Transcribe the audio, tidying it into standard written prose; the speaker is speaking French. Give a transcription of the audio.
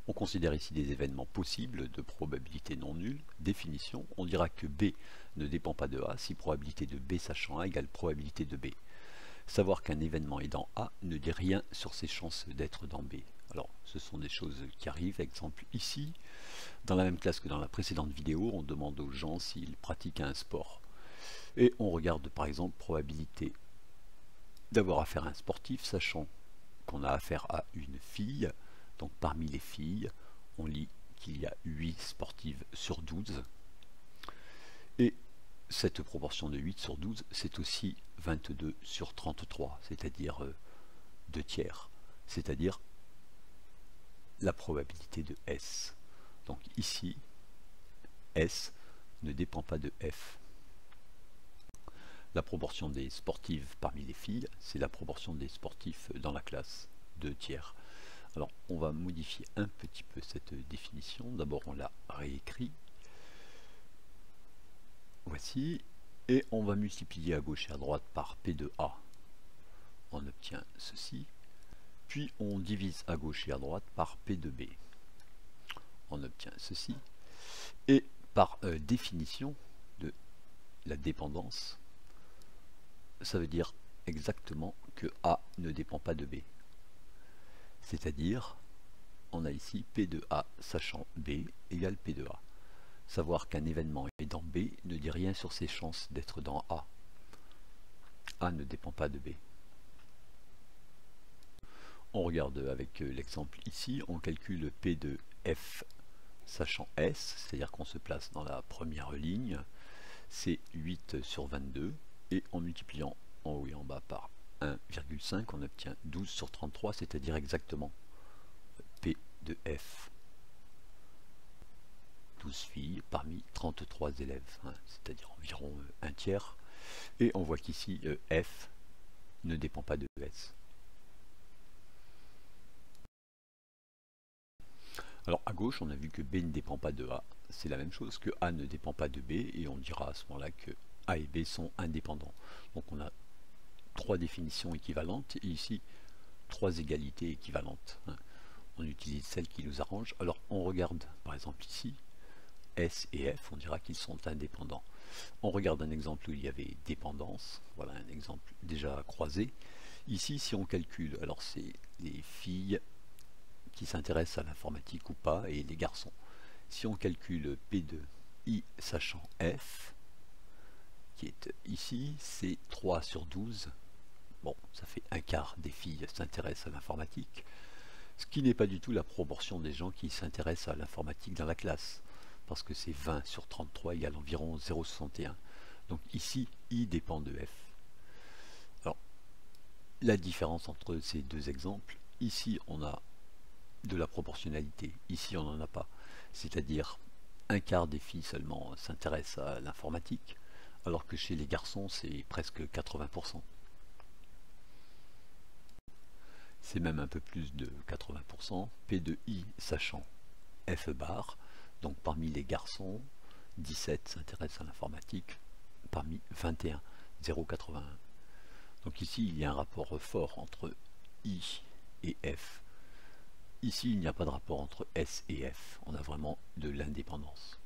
On considère ici des événements possibles de probabilité non nulle. Définition, on dira que B ne dépend pas de A si probabilité de B sachant A égale probabilité de B. Savoir qu'un événement est dans A ne dit rien sur ses chances d'être dans B. Alors, ce sont des choses qui arrivent. Exemple ici, dans la même classe que dans la précédente vidéo, on demande aux gens s'ils pratiquent un sport. Et on regarde par exemple probabilité d'avoir affaire à un sportif, sachant qu'on a affaire à une fille. Donc parmi les filles, on lit qu'il y a 8 sportives sur 12. Et cette proportion de 8 sur 12, c'est aussi 22 sur 33, c'est-à-dire 2 tiers, c'est-à-dire la probabilité de S. Donc ici, S ne dépend pas de F. La proportion des sportives parmi les filles, c'est la proportion des sportifs dans la classe, 2 tiers. Alors, on va modifier un petit peu cette définition. D'abord, on la réécrit. Voici. Et on va multiplier à gauche et à droite par P de A. On obtient ceci. Puis, on divise à gauche et à droite par P de B. On obtient ceci. Et par définition de la dépendance, ça veut dire exactement que A ne dépend pas de B. C'est-à-dire, on a ici P de A sachant B égale P de A. Savoir qu'un événement est dans B ne dit rien sur ses chances d'être dans A. A ne dépend pas de B. On regarde avec l'exemple ici, on calcule P de F sachant S, c'est-à-dire qu'on se place dans la première ligne, c'est 8 sur 22, et en multipliant en haut et en bas par 1,5, on obtient 12 sur 33, c'est-à-dire exactement P de F. 12 filles parmi 33 élèves, hein, c'est-à-dire environ un tiers. Et on voit qu'ici, F ne dépend pas de S. Alors à gauche, on a vu que B ne dépend pas de A. C'est la même chose que A ne dépend pas de B, et on dira à ce moment-là que A et B sont indépendants. Donc on a 3 définitions équivalentes, et ici 3 égalités équivalentes. Hein. On utilise celle qui nous arrange. Alors on regarde par exemple ici, S et F, on dira qu'ils sont indépendants. On regarde un exemple où il y avait dépendance, voilà un exemple déjà croisé. Ici, si on calcule, alors c'est les filles qui s'intéressent à l'informatique ou pas, et les garçons. Si on calcule P de I sachant F, qui est ici, c'est 3 sur 12. Bon, ça fait un quart des filles s'intéressent à l'informatique, ce qui n'est pas du tout la proportion des gens qui s'intéressent à l'informatique dans la classe, parce que c'est 20 sur 33 égale environ 0,61. Donc ici, I dépend de F. Alors, la différence entre ces deux exemples, ici on a de la proportionnalité, ici on n'en a pas. C'est-à-dire, un quart des filles seulement s'intéressent à l'informatique, alors que chez les garçons c'est presque 80%. C'est même un peu plus de 80%. P de I sachant F bar, donc parmi les garçons, 17 s'intéressent à l'informatique, parmi 21, 0,81. Donc ici il y a un rapport fort entre I et F. Ici il n'y a pas de rapport entre S et F, on a vraiment de l'indépendance.